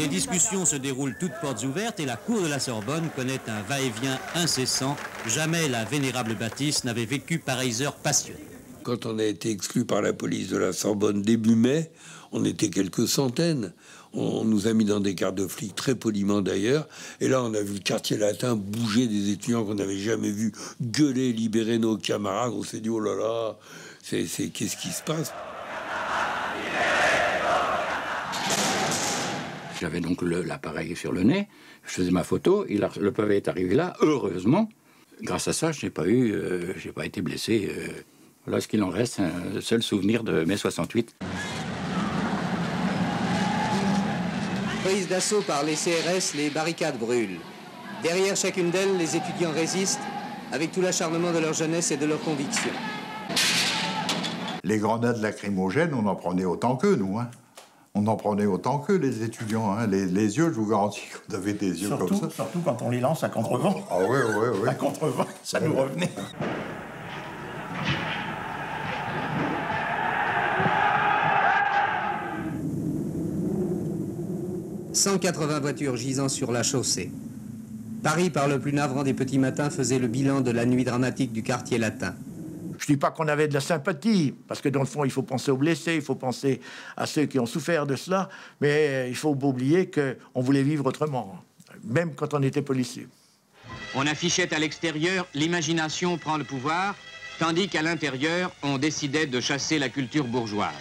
Les discussions se déroulent toutes portes ouvertes et la cour de la Sorbonne connaît un va-et-vient incessant. Jamais la vénérable bâtisse n'avait vécu pareilles heures passionnées. Quand on a été exclu par la police de la Sorbonne début mai, on était quelques centaines. On nous a mis dans des quarts de flics, très poliment d'ailleurs. Et là, on a vu le quartier latin bouger, des étudiants qu'on n'avait jamais vus gueuler, libérer nos camarades. On s'est dit, oh là là, qu'est-ce qui se passe? J'avais donc l'appareil sur le nez, je faisais ma photo, le pavé est arrivé là, heureusement. Grâce à ça, j'ai pas été blessé. Voilà ce qu'il en reste, un seul souvenir de mai 68. Prise d'assaut par les CRS, les barricades brûlent. Derrière chacune d'elles, les étudiants résistent avec tout l'acharnement de leur jeunesse et de leurs convictions. Les grenades lacrymogènes, on en prenait autant qu'eux, nous. Hein. On en prenait autant qu'eux, les étudiants. Hein. Les yeux, je vous garantis qu'on avait des yeux comme ça. Surtout quand on les lance à contre-vent. Ah oui, oui, oui. À contre-vent, ça nous revenait. « 180 voitures gisant sur la chaussée. Paris, par le plus navrant des petits matins, faisait le bilan de la nuit dramatique du quartier latin. Je dis pas qu'on avait de la sympathie, parce que dans le fond, il faut penser aux blessés, il faut penser à ceux qui ont souffert de cela, mais il faut pas oublier qu'on voulait vivre autrement, même quand on était policier. On affichait à l'extérieur « L'imagination prend le pouvoir », tandis qu'à l'intérieur, on décidait de chasser la culture bourgeoise.